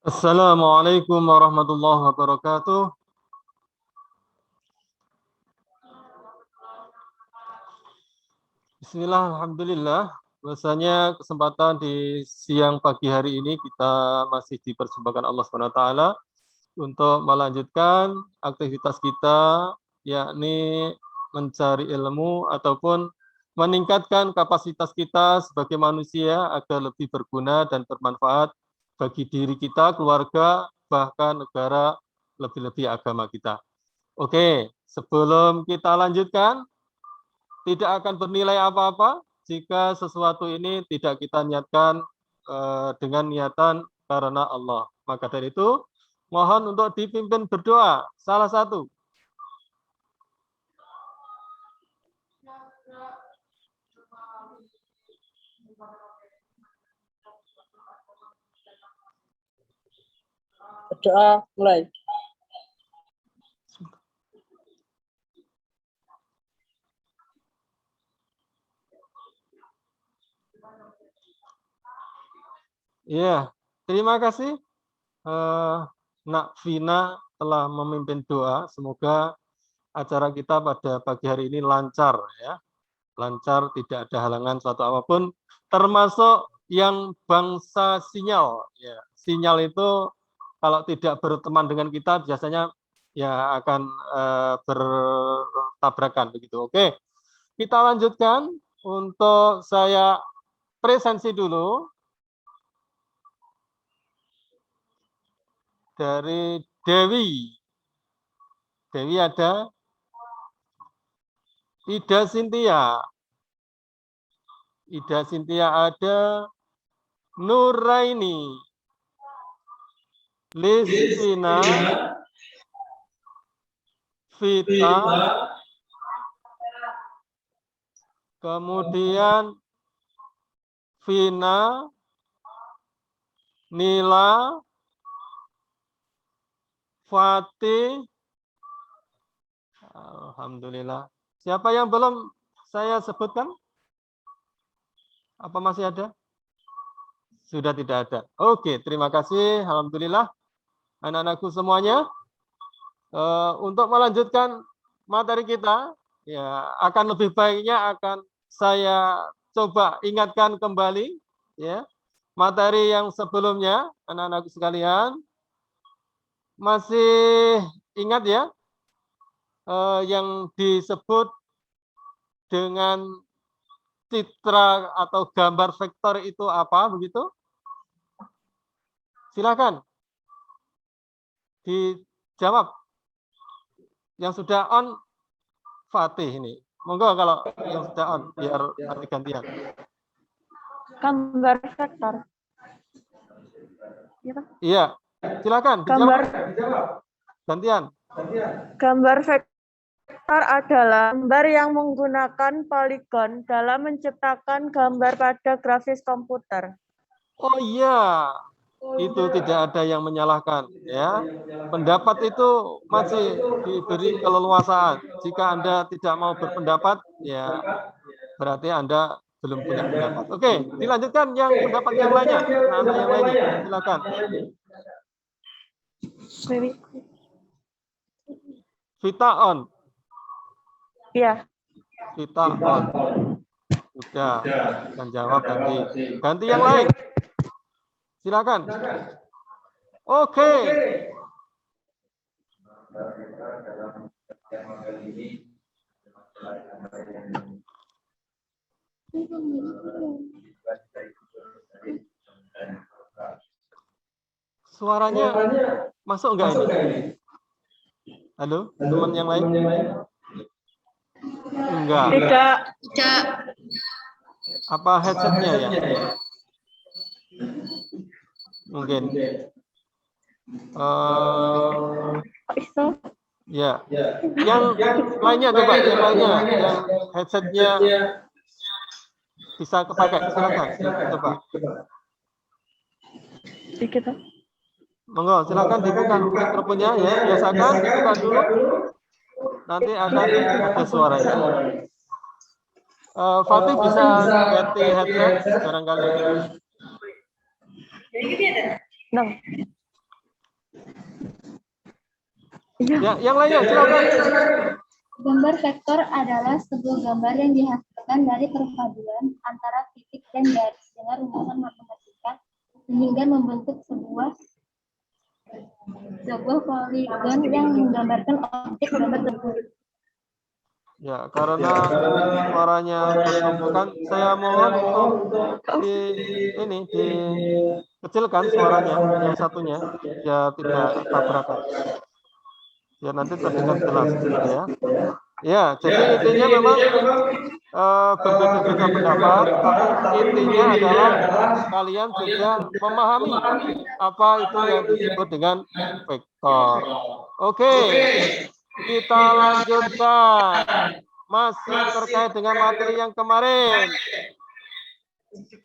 Assalamualaikum warahmatullahi wabarakatuh. Bismillah, alhamdulillah. Bahwasanya kesempatan di siang pagi hari ini kita masih dipersembahkan Allah SWT untuk melanjutkan aktivitas kita, yakni mencari ilmu ataupun meningkatkan kapasitas kita sebagai manusia agar lebih berguna dan bermanfaat bagi diri kita, keluarga, bahkan negara, lebih-lebih agama kita. Oke, sebelum kita lanjutkan, tidak akan bernilai apa-apa jika sesuatu ini tidak kita niatkan dengan niatan karena Allah. Maka dari itu, mohon untuk dipimpin berdoa. Salah satu. Berdoa mulai. Ya, terima kasih Nak Vina telah memimpin doa. Semoga acara kita pada pagi hari ini lancar ya. Lancar, tidak ada halangan suatu apapun, termasuk yang bangsa sinyal. Ya, sinyal itu kalau tidak berteman dengan kita biasanya ya akan bertabrakan begitu. Oke, kita lanjutkan. Untuk saya presensi dulu dari Dewi. Dewi ada Ida Sintia. Ida Sintia ada Nuraini. Lisvina. Vita. Kemudian Vina. Nila. Fatih. Alhamdulillah. Siapa yang belum saya sebutkan? Apa masih ada? Sudah tidak ada. Oke, terima kasih. Alhamdulillah. Anak-anakku semuanya. Untuk melanjutkan materi kita, ya akan lebih baiknya akan saya coba ingatkan kembali ya materi yang sebelumnya. Anak-anakku sekalian masih ingat ya yang disebut dengan citra atau gambar vektor itu apa begitu? Silakan dijawab. Yang sudah on Fatih ini. Monggo kalau yang sudah on biar nanti gantian. Gambar vektor. Iya, silakan Gambar dijawab. Gantian. Gambar vektor adalah gambar yang menggunakan poligon dalam menciptakan gambar pada grafis komputer. Oh iya, itu tidak ada yang menyalahkan ya. Pendapat itu masih diberi keleluasaan. Jika Anda tidak mau berpendapat, ya berarti Anda belum punya pendapat. Oke, dilanjutkan yang pendapat yang lainnya. Anak-anak yang lainnya, silakan. Vita on. Iya. Vita on. Sudah, dan jawab ganti. Ganti yang lain. Silakan. Oke. Suaranya masuk enggak ini? Halo, teman yang lain? Enggak. Tidak. Apa headsetnya ya? Mungkin. Ya. Yang lainnya coba, yang lainnya, yang headsetnya bisa kepakai, silakan. Coba. Dikit. Monggo, silakan dibuka mikrofonnya ya. Biasakan dibuka dulu. Nanti akan ada suaranya. Fatih bisa ganti headset barangkali. Nang. Ya, yang lainnya silakan. Gambar vektor adalah sebuah gambar yang dihasilkan dari perpaduan antara titik dan garis dengan rumusan matematika sehingga membentuk sebuah poligon yang menggambarkan objek gambar tersebut. Ya, karena suaranya bertumbukan, saya mohon untuk dikecilkan suaranya yang satunya, ya tidak tabrakan. Ya nanti terdengar jelas gitu ya. Ya, jadi intinya memang berbeda-beda pendapat, tapi intinya adalah kalian juga memahami apa itu yang disebut dengan vektor. Oke, kita lanjutkan. Masih terkait dengan materi yang kemarin.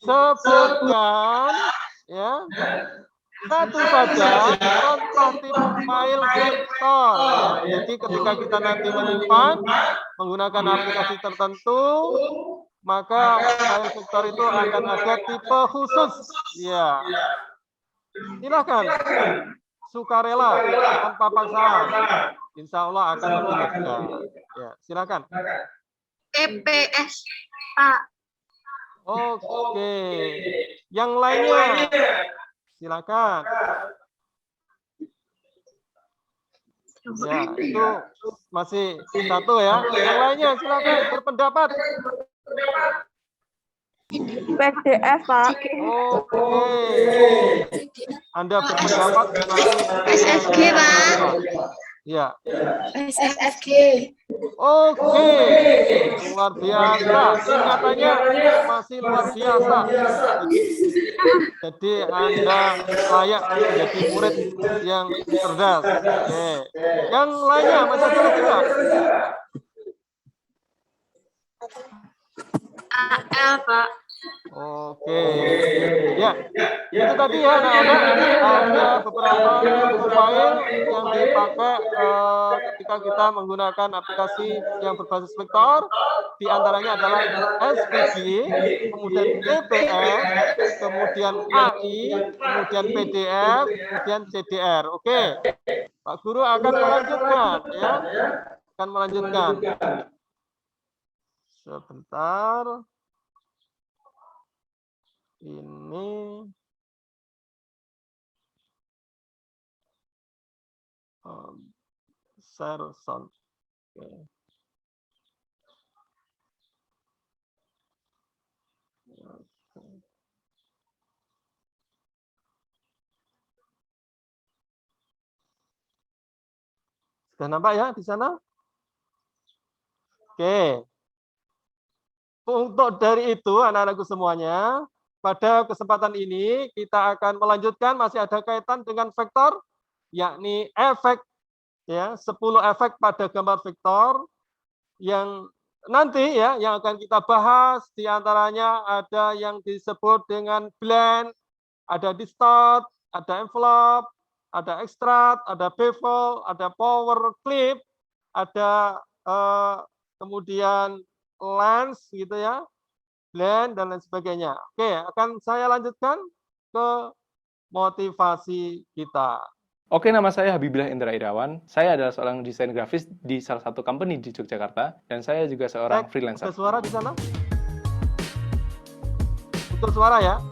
Sebutkan ya satu saja contoh tipe file vektor ya. Jadi ketika kita nanti menyimpan menggunakan aplikasi tertentu, maka file vektor itu akan ada tipe khusus. Ya. Silakan. Sukarela tanpa paksaan. Insya Allah akan lebih mudah. Ya, silakan. TPS, Pak. Oke. Yang lainnya. Silakan. Ya, itu masih satu ya. Yang lainnya silakan berpendapat. PDF, Pak. Oke. Anda berpendapat SFG, Pak. Ya. SFG. Oke. Luar biasa. Ingatannya masih luar biasa. Jadi Anda layak menjadi murid yang cerdas. Oke. Yang lainnya masih ada lagi nggak? AL, Pak. Oke, ya itu tadi ya anak-anak, ada beberapa file yang dipakai ketika kita menggunakan aplikasi yang berbasis vektor. Di antaranya adalah SVG, kemudian PDF, kemudian AI, kemudian PDF, kemudian CDR. Oke, Pak Guru akan melanjutkan ya, akan melanjutkan. Sebentar. Ini share sound. Oke. Sudah nampak ya di sana? Oke. Untuk dari itu anak-anakku semuanya, pada kesempatan ini kita akan melanjutkan, masih ada kaitan dengan vektor, yakni efek ya, 10 efek pada gambar vektor yang nanti ya yang akan kita bahas. Di antaranya ada yang disebut dengan blend, ada distort, ada envelope, ada extract, ada bevel, ada power clip, ada kemudian lens gitu ya, blend dan lain sebagainya. Oke, akan saya lanjutkan ke motivasi kita. Oke, nama saya Habibillah Indra Irawan. Saya adalah seorang desain grafis di salah satu company di Yogyakarta, dan saya juga seorang freelancer. Ada suara di sana? Betul suara ya?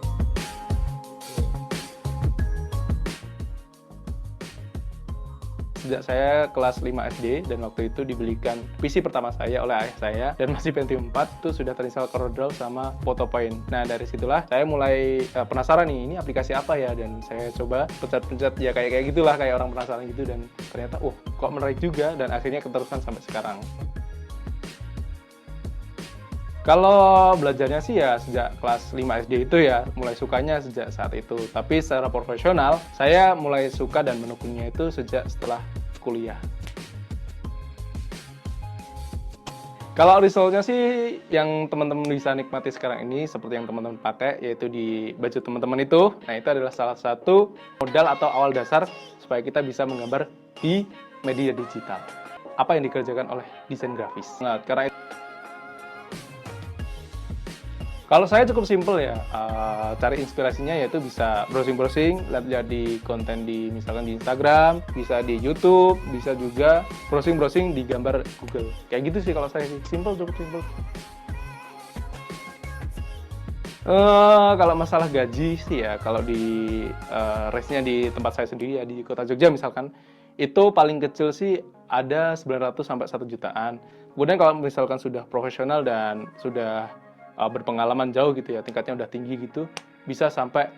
Sejak saya kelas 5 SD, dan waktu itu dibelikan PC pertama saya oleh ayah saya, dan masih Pentium 4, itu sudah terinstall CorelDRAW sama PhotoPoint. Nah, dari situlah saya mulai penasaran nih, ini aplikasi apa ya, dan saya coba pencet-pencet, ya kayak gitulah, kayak orang penasaran gitu, dan ternyata, kok menarik juga, dan akhirnya keterusan sampai sekarang. Kalau belajarnya sih ya sejak kelas 5 SD itu ya, mulai sukanya sejak saat itu. Tapi secara profesional, saya mulai suka dan menekuninya itu sejak setelah kuliah. Kalau resultnya sih yang teman-teman bisa nikmati sekarang ini, seperti yang teman-teman pakai, yaitu di baju teman-teman itu. Nah, itu adalah salah satu modal atau awal dasar supaya kita bisa menggambar di media digital. Apa yang dikerjakan oleh desain grafis. Nah, karena Kalau saya cukup simpel ya, cari inspirasinya yaitu bisa browsing-browsing, lihat-lihat di konten di misalkan di Instagram, bisa di YouTube, bisa juga browsing-browsing di gambar Google. Kayak gitu sih kalau saya sih, simpel, cukup simpel. Kalau masalah gaji sih ya, kalau di range-nya di tempat saya sendiri ya, di kota Jogja misalkan, itu paling kecil sih ada 900 sampai 1 jutaan. Kemudian kalau misalkan sudah profesional dan sudah berpengalaman jauh gitu ya, tingkatnya udah tinggi gitu, bisa sampai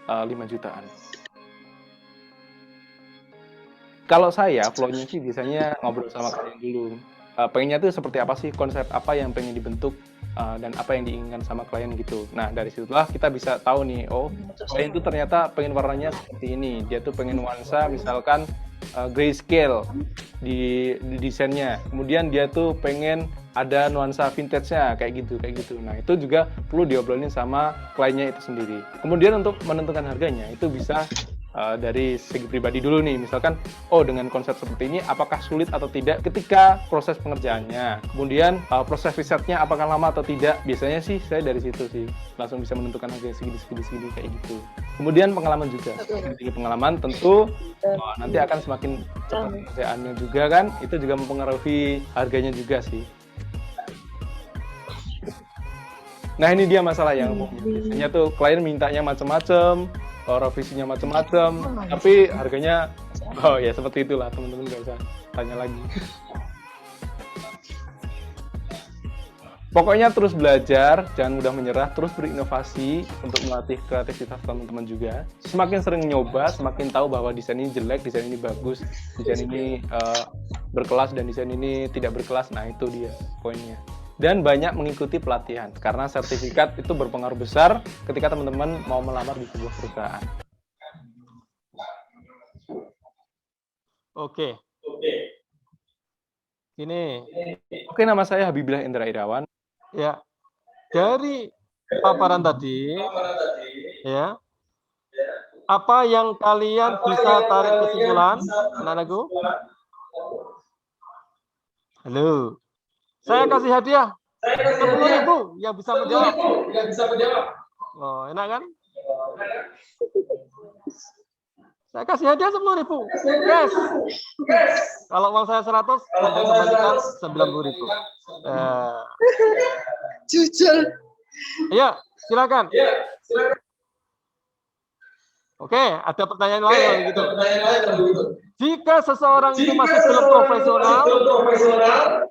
5 jutaan. Kalau saya, flow-nya sih biasanya ngobrol sama klien dulu. Pengennya tuh seperti apa sih, konsep apa yang pengen dibentuk, dan apa yang diinginkan sama klien gitu. Nah, dari situlah kita bisa tahu nih, oh, klien itu ternyata pengen warnanya seperti ini. Dia tuh pengen nuansa misalkan grayscale di desainnya. Kemudian dia tuh pengen ada nuansa vintage-nya kayak gitu, kayak gitu. Nah, itu juga perlu diobrolin sama kliennya itu sendiri. Kemudian untuk menentukan harganya itu bisa dari segi pribadi dulu nih, misalkan, oh dengan konsep seperti ini, apakah sulit atau tidak ketika proses pengerjaannya. Kemudian proses risetnya apakah lama atau tidak. Biasanya sih saya dari situ sih langsung bisa menentukan harga segini kayak gitu. Kemudian pengalaman juga, dari pengalaman tentu nanti akan semakin cepat pengerjaannya juga kan, itu juga mempengaruhi harganya juga sih. Nah ini dia masalah yang biasanya tuh klien mintanya macam-macam, revisinya macam-macam, tapi harganya, oh ya seperti itulah, teman-teman nggak usah tanya lagi. Pokoknya terus belajar, jangan mudah menyerah, terus berinovasi untuk melatih kreativitas teman-teman juga. Semakin sering nyoba, semakin tahu bahwa desain ini jelek, desain ini bagus, desain ini berkelas, dan desain ini tidak berkelas. Nah itu dia poinnya. Dan banyak mengikuti pelatihan, karena sertifikat itu berpengaruh besar ketika teman-teman mau melamar di sebuah perusahaan. Oke. Ini. Oke, nama saya Habibillah Indra Irawan. Ya, dari paparan tadi, ya, apa yang kalian bisa tarik kesimpulan, anak-anakku? Halo. Saya kasih hadiah 10.000 yang bisa menjawab. Oh, enak kan? Saya kasih hadiah 10.000. Yes. Kalau uang saya 100, saya kembalikan 90.000. Jujur. Iya, silakan. Oke, ada pertanyaan lain kalau begitu. Jika seseorang itu masih belum profesional,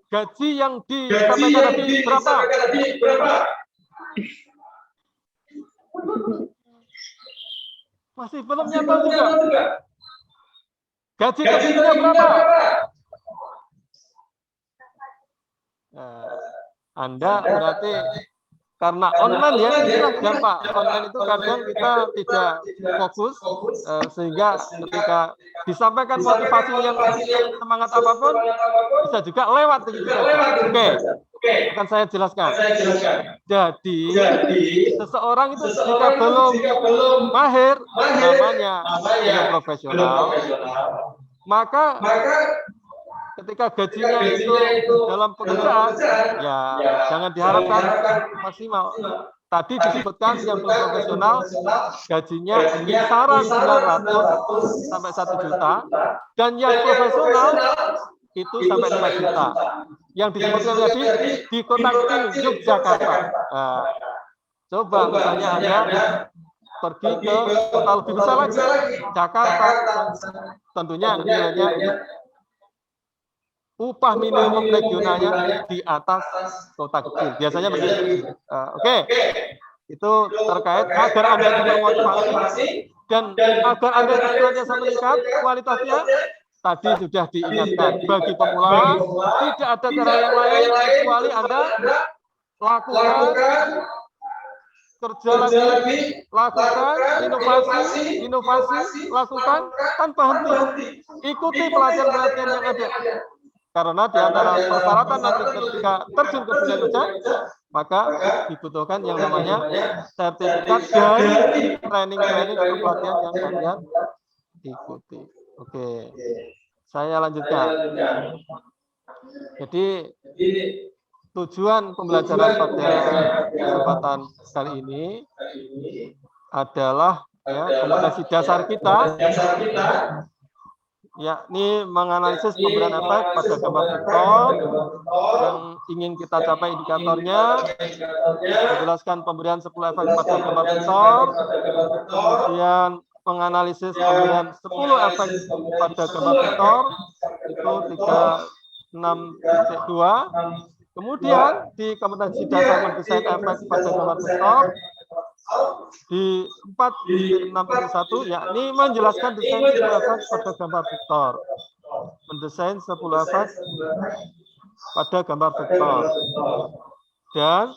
gaji yang disampaikan tadi berapa? Masih belum nyata juga. Gaji tertingginya berapa? Anda berarti karena online ya, inilah dampak. Online itu kadang kita tidak fokus, sehingga ketika disampaikan motivasi yang semangat apapun, bisa juga lewat begitu saja. Oke, akan saya jelaskan. Jadi, seseorang itu jika belum mahir, namanya tidak profesional, maka ketika gajinya itu dalam pekerjaan, ya jangan diharapkan maksimal. Tadi disebutkan yang belum profesional, gajinya kisaran 900 sampai 1 juta, dan yang profesional itu sampai 5 juta. Yang disebutkan tadi di kota kecil Yogyakarta. Coba misalnya Anda pergi ke kota lebih besar lagi, Jakarta, tentunya nilainya upah minimum regionalnya di atas kota kecil. Biasanya begitu. Oke. Itu terkait agar Anda termotivasi dan agar Anda senantiasa meningkat kualitasnya. Tadi sudah diingatkan, bagi pemula tidak ada cara yang lain kecuali Anda lakukan kerja lagi, lakukan inovasi, lakukan tanpa henti. Ikuti pelatihan-pelatihan yang ada. Karena di antara persyaratan nanti ketika terjun ke dunia kerja, maka dibutuhkan yang namanya sertifikat dari training atau pelatihan yang kalian ikuti. Oke, saya lanjutkan. Jadi tujuan pembelajaran pada kesempatan kali ini adalah kompetensi dasar kita, yakni menganalisis pemberian efek pada gambar vektor yang ingin kita capai indikatornya, menjelaskan pemberian 10 efek pada gambar vektor, kemudian menganalisis pemberian 10 efek pada gambar vektor, itu 3.6.2. Kemudian di kompetensi dasar mendesain efek pada gambar vektor di 4.6.1, yakni menjelaskan desain 10 efek pada gambar vektor. Mendesain 10 efek pada gambar vektor. Dan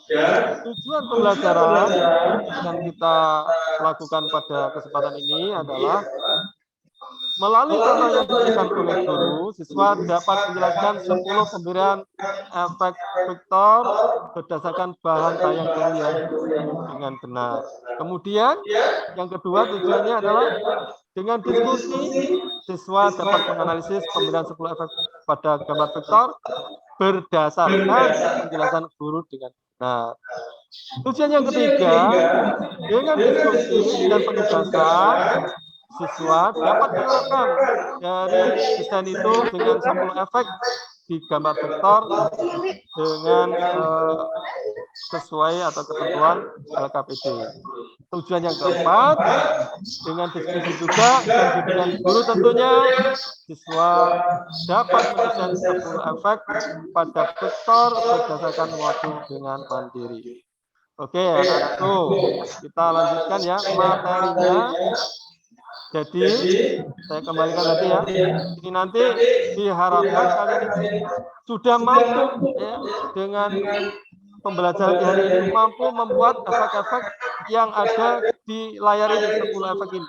tujuan pembelajaran yang kita lakukan pada kesempatan ini adalah melalui contoh yang diberikan oleh guru, siswa dapat menjelaskan 10 pemberian efek vektor berdasarkan bahan bayang kuliah dengan benar. Kemudian, yang kedua tujuannya adalah dengan diskusi, siswa dapat menganalisis pemberian 10 efek pada gambar vektor berdasarkan penjelasan guru dengan benar. Tujuan yang ketiga, dengan diskusi dan penugasan, siswa dapat menerapkan dari desain itu dengan 10 efek di gambar vektor dengan sesuai atau ketentuan LKPD. Tujuan yang keempat, dengan diskusi juga dan bimbingan guru tentunya, siswa dapat mendesain 10 efek pada vektor berdasarkan waktu dengan mandiri. Oke, anak-anakku, kita lanjutkan ya materinya. Jadi, saya kembalikan tadi ya. Ini nanti diharapkan kalian ini sudah mampu ya, dengan pembelajaran di hari ini mampu membuat efek-efek yang ada di layar ini, 10 efek ini.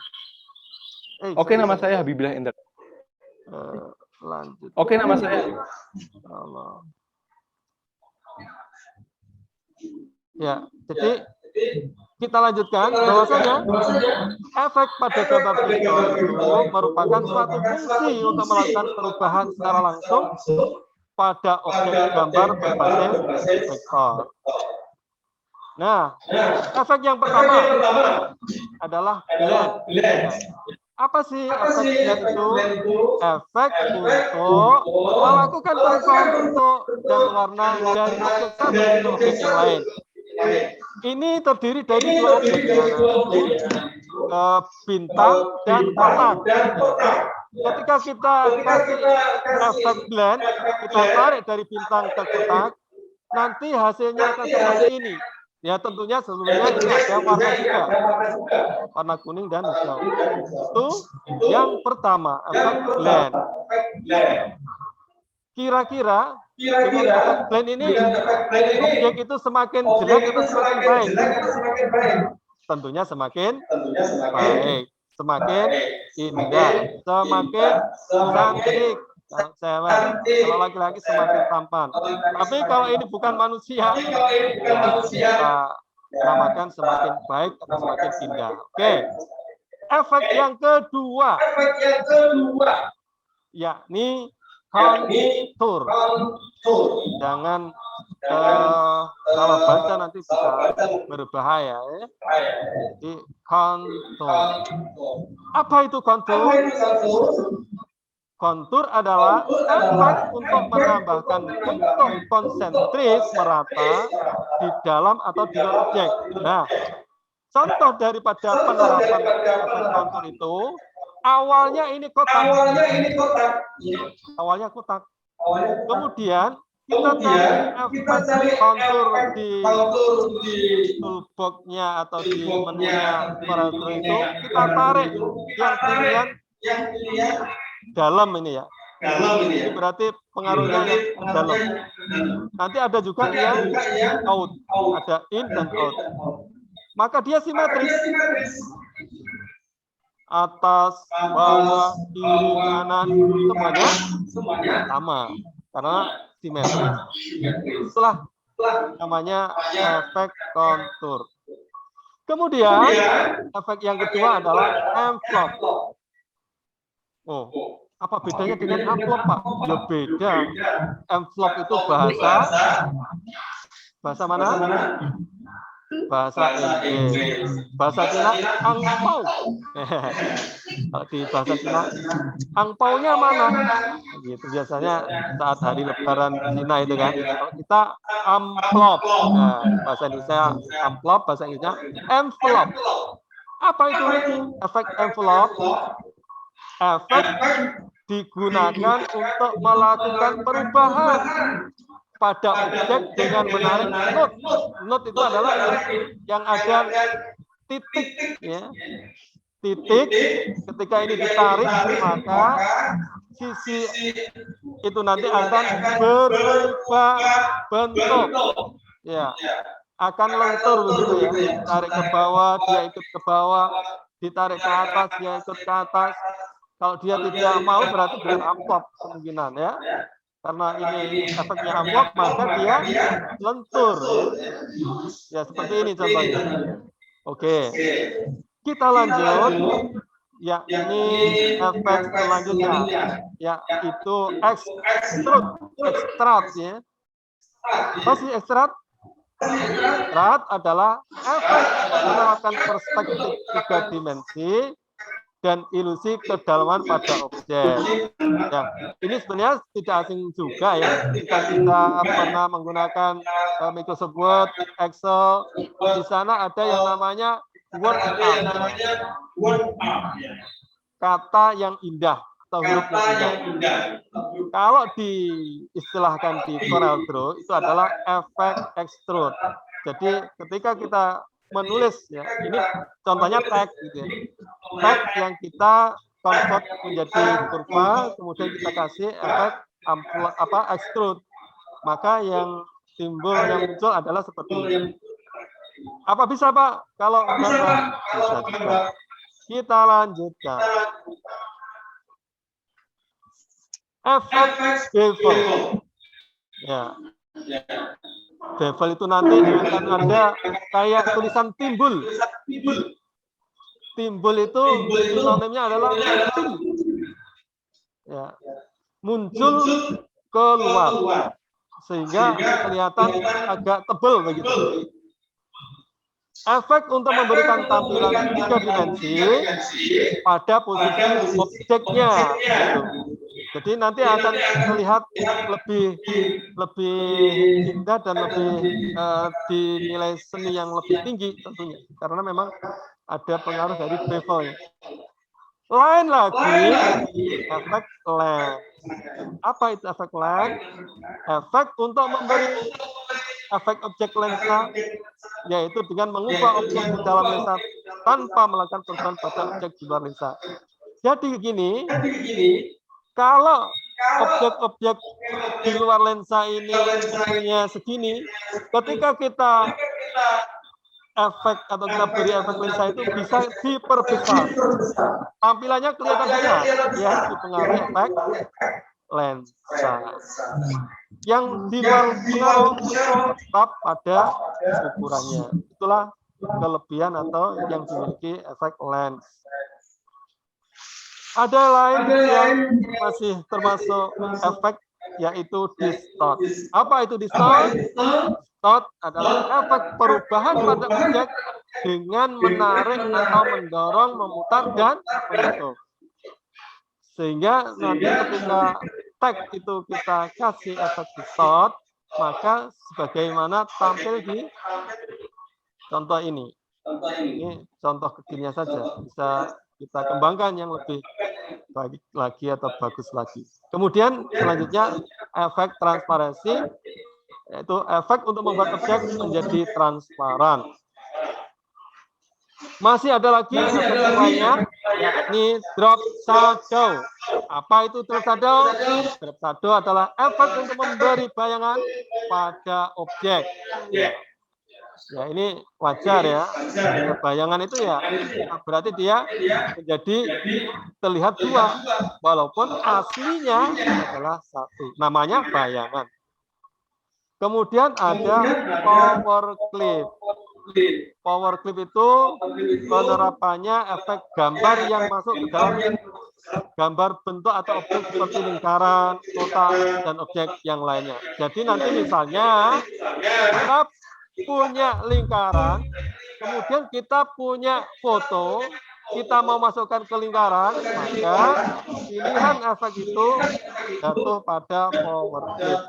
Oke, nama saya Habibillah Ender. Lanjut. Oke, nama saya. Allah. Ya, jadi kita lanjutkan bahwasanya efek pada gambar vektor itu merupakan suatu fungsi untuk melakukan perubahan secara langsung pada objek gambar berbasis vektor. Nah, efek yang pertama adalah blend. Apa sih efek blend itu? Efek untuk melakukan perubahan bentuk dan warna dari objek satu ke objek yang lain. Ini terdiri dari dua objek, bintang dan kotak. Ketika kita kasih efek blend, kita tarik dari bintang ke kotak, nanti hasilnya akan seperti ini. Ya tentunya sebelumnya ini ada warna juga, warna kuning dan hijau. Itu yang pertama, efek blend. Kira-kira dengan efek blend ini objek itu semakin jelek atau semakin baik? Tentunya semakin baik, semakin indah, semakin cantik. Kalau cewek, kalau laki-laki semakin tampan. Tapi kalau ini bukan manusia, kita namakan semakin baik atau semakin indah. Oke. Efek yang kedua, yakni kontur. Jangan salah baca nanti bisa berbahaya ya. Jadi kontur. Apa itu kontur? Kontur adalah efek untuk menambahkan bentuk konsentris merata di dalam atau di luar objek. Nah, contoh daripada penerapan efek kontur itu, awalnya ini kotak. Awalnya kotak. Kemudian kita tarik efek kontur di toolbox-nya atau di menunya operator itu, kita tarik yang pilihan dalam ini ya. Ini berarti pengaruhnya yang ke dalam. Nanti ada juga yang out, ada in dan out. Maka dia simetris. Atas, bawah, kiri, kanan, semuanya sama karena simetris. Itulah namanya efek kontur. Kemudian efek yang kedua adalah envelope. Oh, Apa bedanya dengan amplop, Pak? Ya beda. Envelope itu bahasa mana? Bahasa Inggris. Bahasa Cina angpau. Kalau di bahasa Cina angpaunya mana? Gitu biasanya saat hari Lebaran Cina itu kan. Kalau kita amplop. Nah, bahasa Indonesia amplop, bahasa Inggrisnya envelope. Apa itu efek envelope? Efek digunakan untuk melakukan perubahan pada objek dengan menarik note. Note itu adalah yang ada titik, ya. Titik. Ketika ini ditarik, maka sisi itu nanti akan berubah bentuk, ya. Akan lentur begitu ya. Ditarik ke bawah, dia ikut ke bawah. Ditarik ke atas, dia ikut ke atas. Kalau dia tidak mau berarti dengan amplop kemungkinan ya. Karena ini efeknya amplop, maka dia lentur. Ya seperti ini contohnya. Oke, kita lanjut. Ya ini efek selanjutnya, yaitu extrude ya. Apa sih extrude? Extrude adalah efek menawarkan perspektif 3 dimensi dan ilusi kedalaman pada objek. Ya, ini sebenarnya tidak asing juga ya. Jika kita pernah menggunakan Microsoft Word, Excel, di sana ada yang namanya word art. Kata yang indah atau huruf yang indah. Kalau diistilahkan di CorelDRAW itu adalah efek extrude. Jadi ketika kita menulis ya, ini contohnya tag gitu ya. Tag yang kita convert menjadi kurva, kemudian kita kasih efek extrude. Maka yang muncul adalah seperti ini. Apa bisa, Pak? Kalau gambar bisa juga. Kita lanjutkan. Efek bevel. Ya. Bevel itu nanti akan ada kayak tulisan timbul. Timbul itu sinonimnya adalah muncul. Ya. Muncul keluar. Sehingga kelihatan agak tebal begitu. Efek untuk memberikan tampilan 3 dimensi pada posisi objeknya. Gitu. Jadi nanti akan terlihat lebih indah dan lebih dinilai seni yang lebih tinggi tentunya. Karena memang ada pengaruh dari bevel. Lain lagi, efek lens. Apa itu efek lens? Efek untuk memberi efek objek lensa, yaitu dengan mengubah objek di dalam lensa tanpa melakukan perubahan pada objek di luar lensa. Jadi begini, kalau objek-objek di luar lensa ini punya segini, ketika kita efek atau kita beri efek lensa itu bisa diperbesar. Tampilannya kelihatan besar, ya, dipengaruhi efek lensa. Yang di luar pengaruh tetap pada ukurannya. Itulah kelebihan atau yang dimiliki efek lens. Ada lain yang masih termasuk efek, yaitu distort. Apa itu distort? Distort adalah efek perubahan pada objek dengan menarik atau mendorong, memutar, dan menutup. Sehingga nanti ketika tag itu kita kasih efek distort, maka sebagaimana tampil di contoh ini. Ini contoh kecilnya saja, bisa kita kembangkan yang lebih baik lagi atau bagus lagi. Kemudian selanjutnya efek transparansi, yaitu efek untuk membuat objek menjadi transparan. Masih ada lagi efek lainnya, yakni drop shadow. Apa itu drop shadow? Drop shadow adalah efek untuk memberi bayangan pada objek. Ya ini wajar ya. Bayangan itu ya berarti dia menjadi terlihat dua, walaupun aslinya adalah satu. Namanya bayangan. Kemudian ada power clip. Power clip itu penerapannya efek gambar yang masuk ke dalam gambar bentuk atau objek seperti lingkaran, kotak, dan objek yang lainnya. Jadi nanti misalnya kita punya lingkaran, kemudian kita punya foto, kita mau masukkan ke lingkaran, maka pilihan efek itu jatuh pada power clip.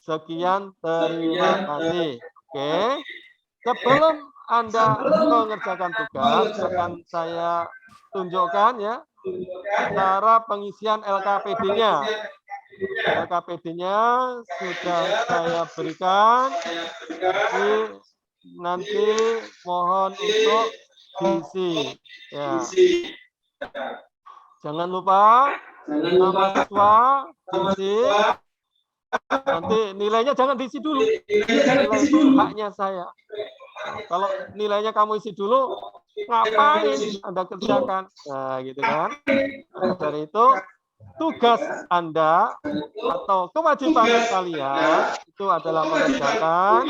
Sekian, terima kasih. Oke, sebelum Anda mengerjakan tugas, akan saya tunjukkan ya cara pengisian LKPD-nya. LKPD-nya sudah saya berikan. Jadi nanti mohon untuk diisi. Ya. Jangan lupa nama siswa diisi. Nanti nilainya jangan diisi dulu. Nilai itu haknya saya. Kalau nilainya kamu isi dulu, ngapain Anda kerjakan? Nah, gitu kan. Nah, dari itu, tugas Anda atau kewajiban kalian itu adalah mengerjakan,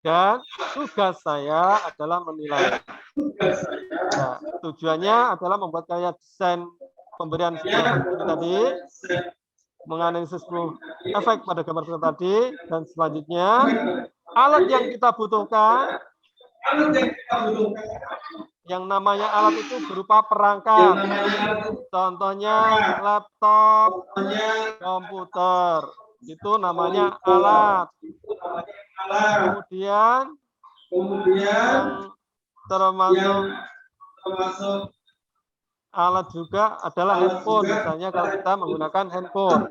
dan tugas saya adalah menilai. Nah, tujuannya adalah membuat kalian desain pemberian seperti tadi, menganalisis 10 efek pada gambar seperti tadi, dan selanjutnya alat yang kita butuhkan, yang namanya alat itu berupa perangkat, contohnya laptop, komputer, itu namanya alat. Kemudian yang termasuk alat juga adalah handphone, misalnya kalau kita menggunakan handphone.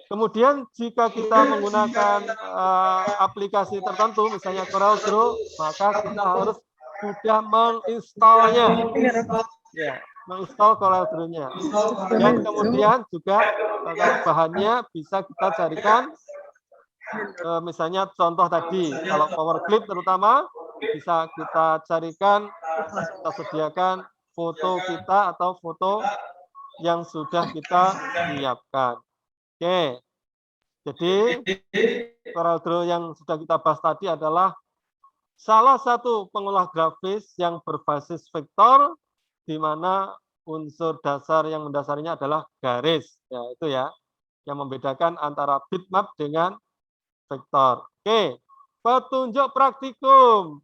Kemudian jika kita menggunakan aplikasi tertentu, misalnya CorelDRAW, maka kita harus sudah menginstalnya, ya, menginstal CorelDRAW-nya. Dan kemudian juga bahannya bisa kita carikan, misalnya contoh tadi, kalau power clip terutama, bisa kita carikan, kita sediakan foto kita atau foto yang sudah kita siapkan. Oke, jadi CorelDRAW yang sudah kita bahas tadi adalah salah satu pengolah grafis yang berbasis vektor, di mana unsur dasar yang mendasarinya adalah garis. Ya, itu ya, yang membedakan antara bitmap dengan vektor. Oke, petunjuk praktikum.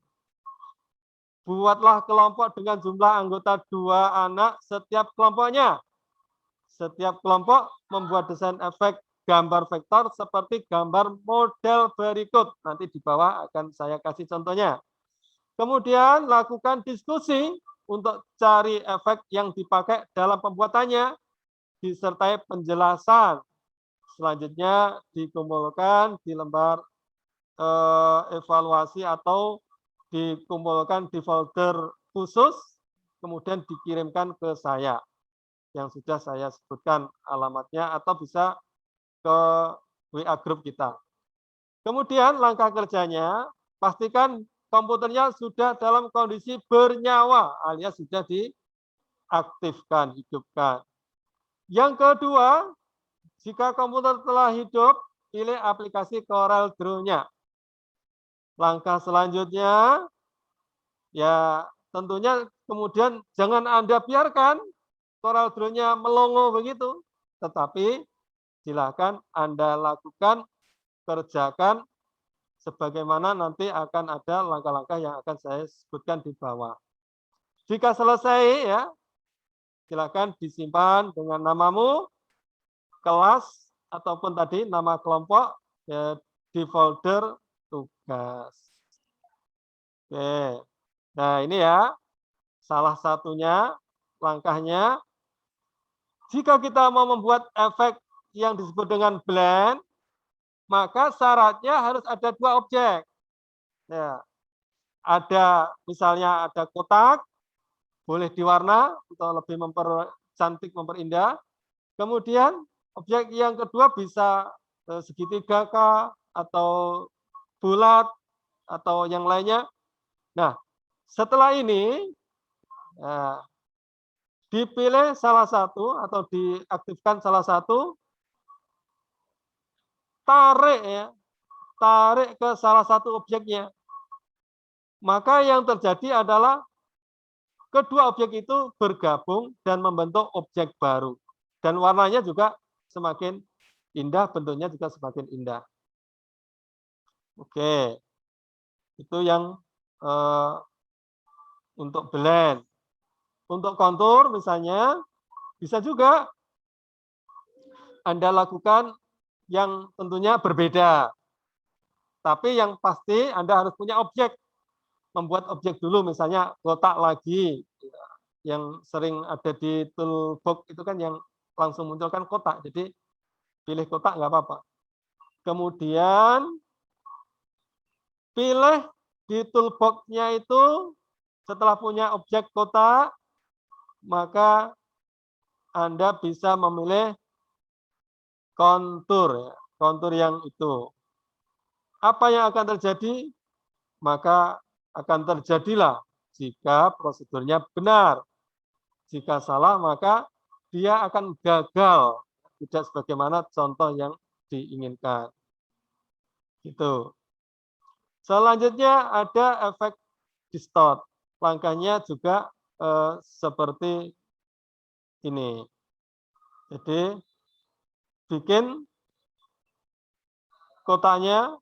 Buatlah kelompok dengan jumlah anggota 2 anak setiap kelompoknya. Setiap kelompok membuat desain efek gambar vektor seperti gambar model berikut. Nanti di bawah akan saya kasih contohnya. Kemudian lakukan diskusi untuk cari efek yang dipakai dalam pembuatannya, disertai penjelasan. Selanjutnya dikumpulkan di lembar evaluasi atau dikumpulkan di folder khusus, kemudian dikirimkan ke saya yang sudah saya sebutkan alamatnya, atau bisa ke WA grup kita. Kemudian langkah kerjanya, pastikan komputernya sudah dalam kondisi bernyawa alias sudah diaktifkan, hidupkan. Yang kedua, jika komputer telah hidup, pilih aplikasi CorelDRAW-nya. Langkah selanjutnya, ya tentunya kemudian jangan Anda biarkan CorelDRAW-nya melongo begitu, tetapi silakan Anda lakukan, kerjakan sebagaimana nanti akan ada langkah-langkah yang akan saya sebutkan di bawah. Jika selesai ya, silakan disimpan dengan namamu, kelas, ataupun tadi nama kelompok ya, di folder tugas. Oke. Nah, ini ya salah satunya langkahnya. Jika kita mau membuat efek yang disebut dengan blend, maka syaratnya harus ada 2 objek. Ya. Ada misalnya ada kotak, boleh diwarna untuk lebih mempercantik, memperindah. Kemudian objek yang kedua bisa segitiga kah, atau bulat, atau yang lainnya. Nah, setelah ini dipilih salah satu atau diaktifkan salah satu, tarik ya, tarik ke salah satu objeknya. Maka yang terjadi adalah kedua objek itu bergabung dan membentuk objek baru. Dan warnanya juga semakin indah, bentuknya juga semakin indah. Oke, itu yang untuk blend. Untuk kontur misalnya, bisa juga Anda lakukan yang tentunya berbeda. Tapi yang pasti Anda harus punya objek. Membuat objek dulu, misalnya kotak lagi. Yang sering ada di toolbox itu kan yang langsung muncul kan kotak. Jadi pilih kotak nggak apa-apa. Kemudian pilih di toolbox-nya itu setelah punya objek kotak, maka Anda bisa memilih kontur, ya, kontur yang itu. Apa yang akan terjadi? Maka akan terjadilah jika prosedurnya benar. Jika salah, maka dia akan gagal, tidak sebagaimana contoh yang diinginkan. Gitu. Selanjutnya ada efek distort. Langkahnya juga seperti ini. Jadi bikin kotaknya,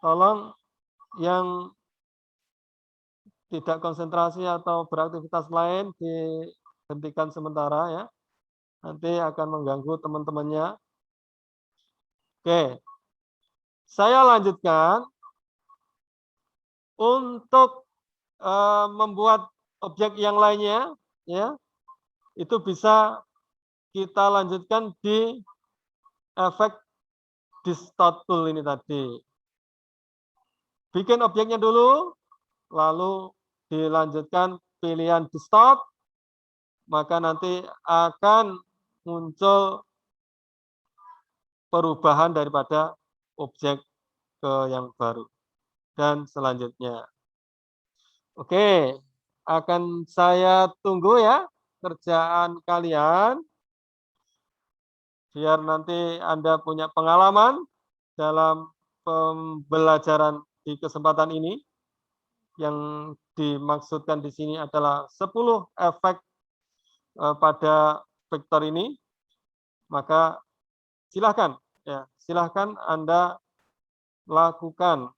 tolong yang tidak konsentrasi atau beraktivitas lain dihentikan sementara ya. Nanti akan mengganggu teman-temannya. Oke. Saya lanjutkan untuk membuat objek yang lainnya ya. Itu bisa kita lanjutkan di efek distort tool ini tadi. Bikin objeknya dulu, lalu dilanjutkan pilihan distort, maka nanti akan muncul perubahan daripada objek ke yang baru. Dan selanjutnya. Oke, akan saya tunggu ya kerjaan kalian. Biar nanti Anda punya pengalaman dalam pembelajaran di kesempatan ini. Yang dimaksudkan di sini adalah 10 efek pada vektor ini. Maka silahkan, ya, silahkan Anda lakukan.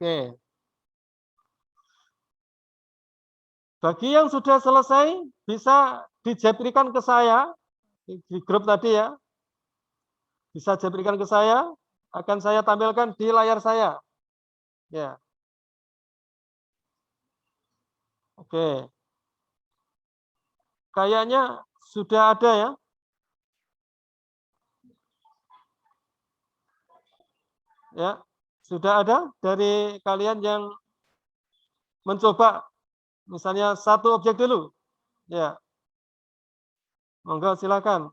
Oke. Bagi yang sudah selesai, bisa dijeprikan ke saya di grup tadi ya. Bisa jeprikan ke saya, akan saya tampilkan di layar saya. Ya. Oke. Kayaknya sudah ada ya. Ya, sudah ada dari kalian yang mencoba misalnya satu objek dulu. Ya. Monggo silakan.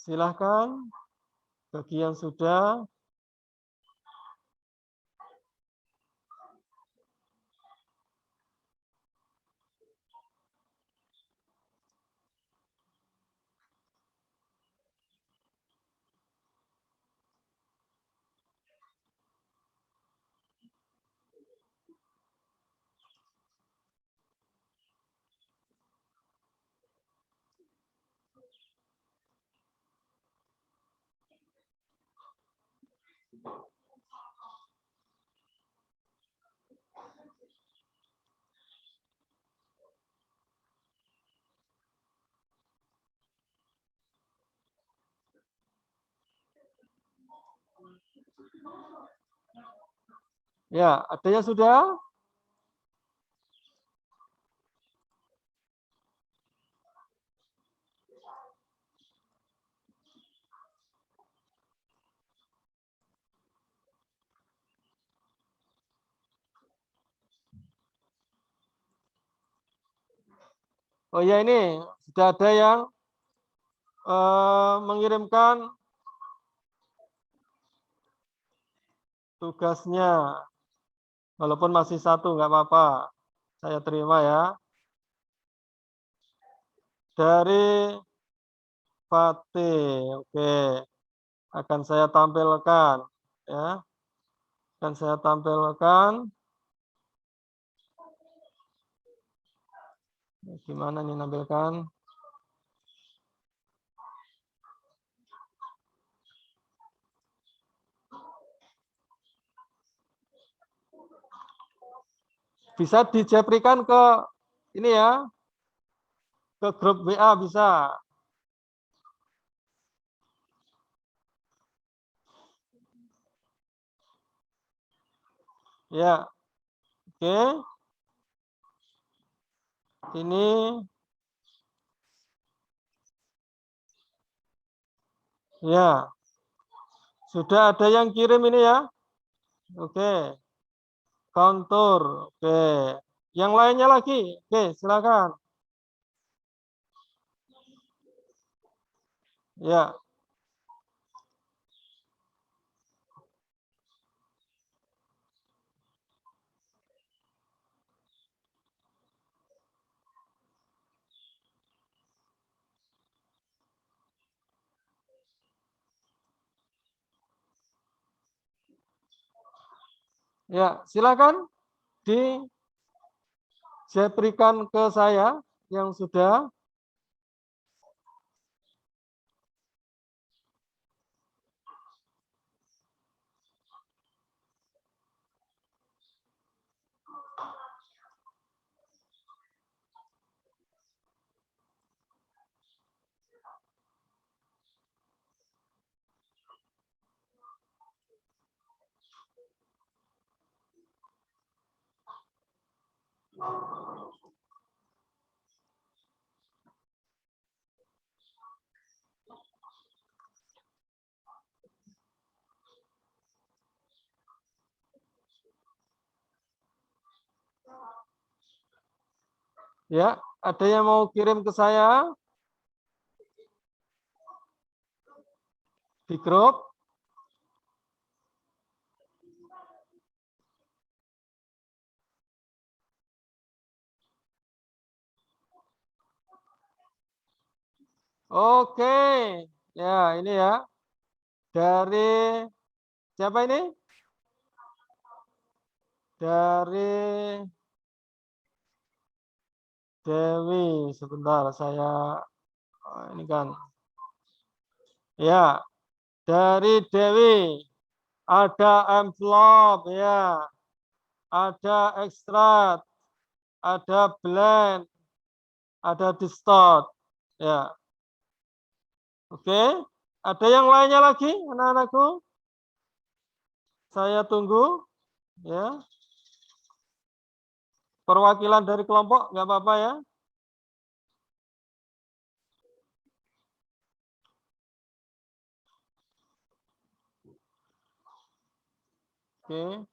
Silakan bagi yang sudah. Ya, ada yang sudah? Oh ya, ini sudah ada yang mengirimkan tugasnya, walaupun masih satu nggak apa-apa, saya terima ya. Dari Fatih, oke, akan saya tampilkan ya, akan saya tampilkan. Gimana nih nampilkan? Bisa dijeprikan ke ini ya, ke grup WA bisa. Ya, oke. Ini ya, sudah ada yang kirim ini ya. Oke, kontur. Oke. Yang lainnya lagi. Oke, silakan. Ya. Ya, silakan dijeprikan ke saya yang sudah. Ya, ada yang mau kirim ke saya di grup? Oke. Ya, ini ya. Dari siapa ini? Dari Dewi. Sebentar, saya ini kan. Ya, dari Dewi. Ada envelope ya. Ada ekstrak, ada blend, ada distort. Ya. Oke. Ada yang lainnya lagi, anak-anakku? Saya tunggu ya. Perwakilan dari kelompok nggak apa-apa ya. Oke.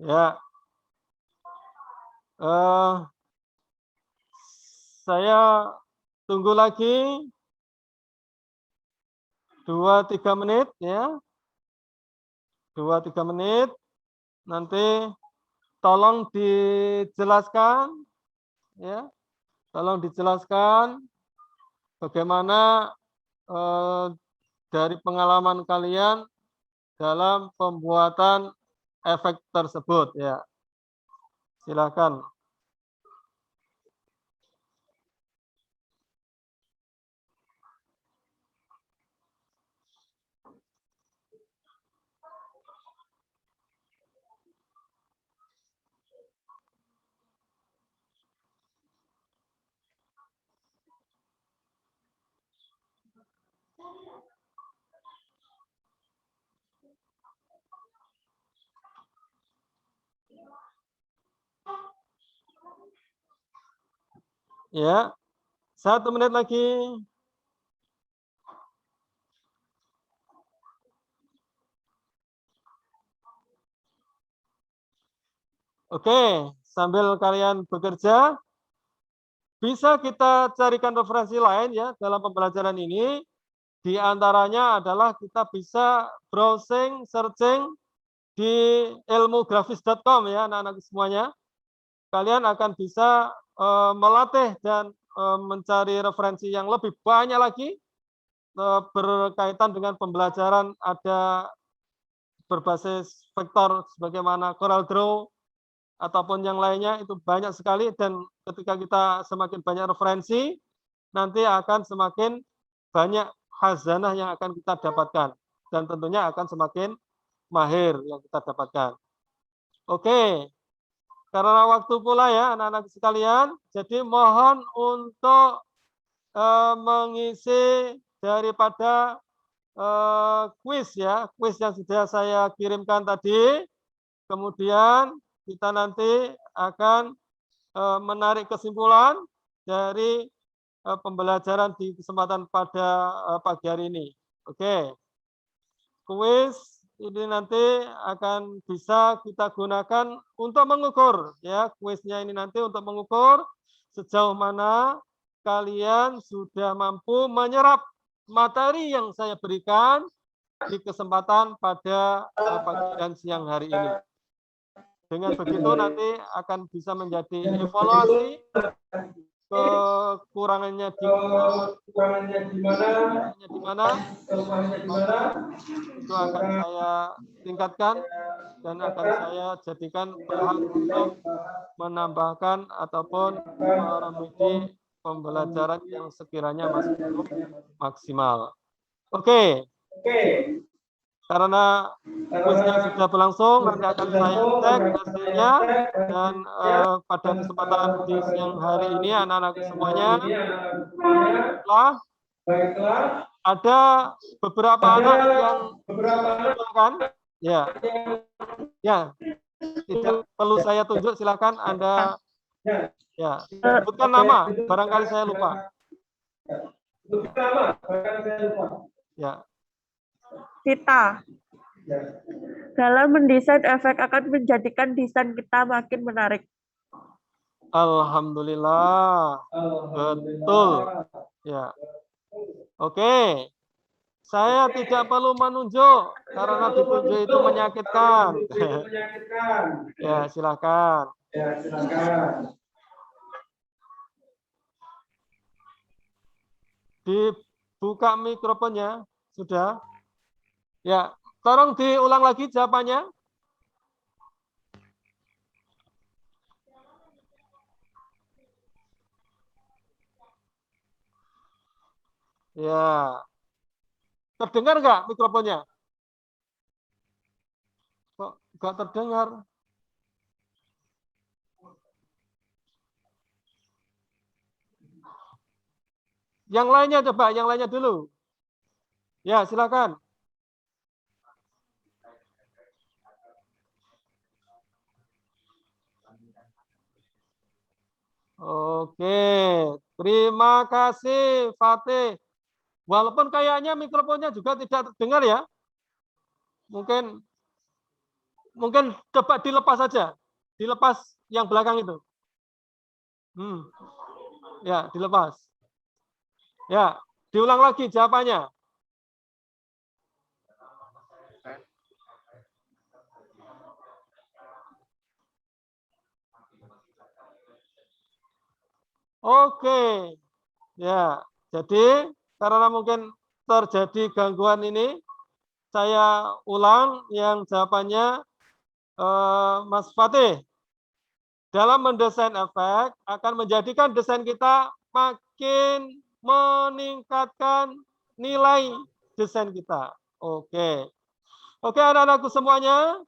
Ya. Saya tunggu lagi 2-3 menit ya. 2-3 menit. Nanti tolong dijelaskan ya. Tolong dijelaskan bagaimana dari pengalaman kalian dalam pembuatan efek tersebut ya. Silakan. Ya. 1 menit lagi. Oke, sambil kalian bekerja, bisa kita carikan referensi lain ya dalam pembelajaran ini. Di antaranya adalah kita bisa browsing, searching di ilmugrafis.com ya anak-anak semuanya. Kalian akan bisa melatih dan mencari referensi yang lebih banyak lagi berkaitan dengan pembelajaran ada berbasis vektor sebagaimana CorelDRAW ataupun yang lainnya itu banyak sekali, dan ketika kita semakin banyak referensi nanti akan semakin banyak khazanah yang akan kita dapatkan dan tentunya akan semakin mahir yang kita dapatkan. Oke, karena waktu pula ya anak-anak sekalian, jadi mohon untuk mengisi daripada kuis ya, kuis yang sudah saya kirimkan tadi. Kemudian kita nanti akan menarik kesimpulan dari pembelajaran di kesempatan pada pagi hari ini. Oke, kuis ini nanti akan bisa kita gunakan untuk mengukur ya, kuisnya ini nanti untuk mengukur sejauh mana kalian sudah mampu menyerap materi yang saya berikan di kesempatan pada pagi dan siang hari ini. Dengan begitu nanti akan bisa menjadi evaluasi kekurangannya di mana itu akan saya tingkatkan dan akan saya jadikan bahan untuk menambahkan ataupun meremedi pembelajaran yang sekiranya masih belum maksimal. Oke. Karena kuisnya sudah berlangsung, nanti akan saya cek hasilnya, dan pada kesempatan di siang hari ini anak-anak semuanya, ada beberapa anak yang silakan, ya, tidak perlu saya tunjuk, silakan Anda, ya, sebutkan nama, barangkali saya lupa. Ya. Kita dalam mendesain efek akan menjadikan desain kita makin menarik. Alhamdulillah, betul. Ya, oke. Saya tidak perlu menunjuk karena ditunjuk itu menyakitkan. Ya, silakan. Dibuka mikrofonnya, sudah. Ya, tolong diulang lagi jawabannya. Ya. Terdengar nggak mikrofonnya? Kok nggak terdengar? Yang lainnya coba, yang lainnya dulu. Ya, silakan. Oke, terima kasih Fatih. Walaupun kayaknya mikrofonnya juga tidak terdengar ya. Mungkin coba dilepas saja. Dilepas yang belakang itu. Ya, dilepas. Ya, diulang lagi jawabannya. Oke. Ya, jadi karena mungkin terjadi gangguan ini, saya ulang yang jawabannya Mas Fatih. Dalam mendesain efek akan menjadikan desain kita makin meningkatkan nilai desain kita. Oke. Oke, anak-anakku semuanya.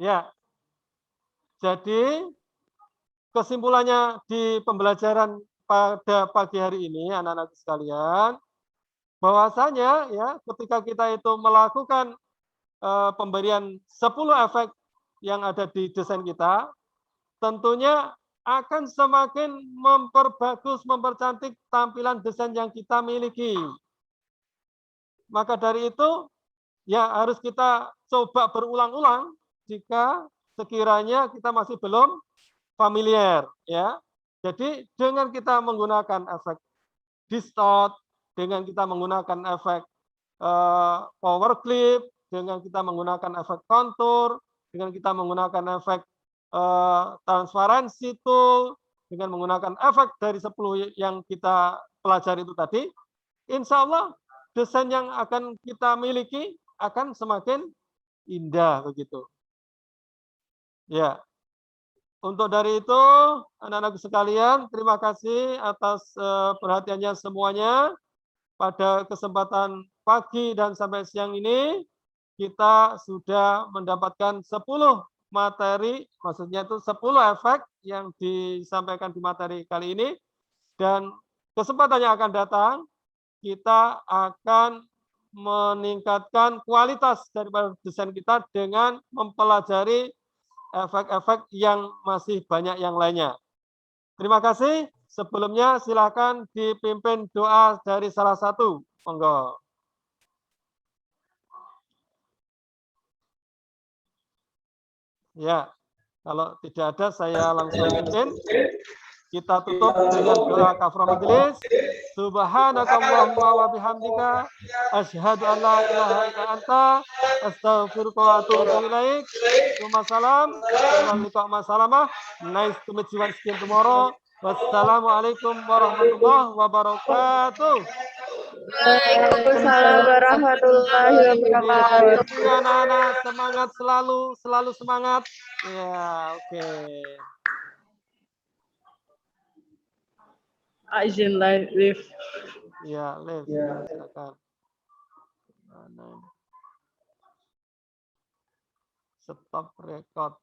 Ya, jadi kesimpulannya di pembelajaran pada pagi hari ini, anak-anak sekalian, bahwasanya ya ketika kita itu melakukan pemberian 10 efek yang ada di desain kita, tentunya akan semakin memperbagus, mempercantik tampilan desain yang kita miliki. Maka dari itu, ya harus kita coba berulang-ulang jika sekiranya kita masih belum familiar, ya. Jadi dengan kita menggunakan efek distort, dengan kita menggunakan efek power clip, dengan kita menggunakan efek kontur, dengan kita menggunakan efek transparansi tool, dengan menggunakan efek dari 10 yang kita pelajari itu tadi, insya Allah desain yang akan kita miliki akan semakin indah begitu. Ya, untuk dari itu anak-anak sekalian, terima kasih atas perhatiannya semuanya. Pada kesempatan pagi dan sampai siang ini kita sudah mendapatkan 10 materi, maksudnya itu 10 efek yang disampaikan di materi kali ini, dan kesempatan yang akan datang kita akan meningkatkan kualitas daripada desain kita dengan mempelajari efek-efek yang masih banyak yang lainnya. Terima kasih. Sebelumnya silakan dipimpin doa dari salah satu. Monggo. Ya, kalau tidak ada saya langsung pimpin. Kita tutup dengan doa kafaratul majelis. Subhanakallahumma wa bihamdika asyhadu an la ilaha illa anta astaghfiruka wa atubu ilaik. Wassalam. Salamah. Nice to meet you once again tomorrow. Wassalamualaikum warahmatullahi wabarakatuh. Waalaikumsalam warahmatullahi wabarakatuh. Anak-anak semangat selalu semangat. Ya, oke. Izin live. Ya, live. Silakan. Stop record.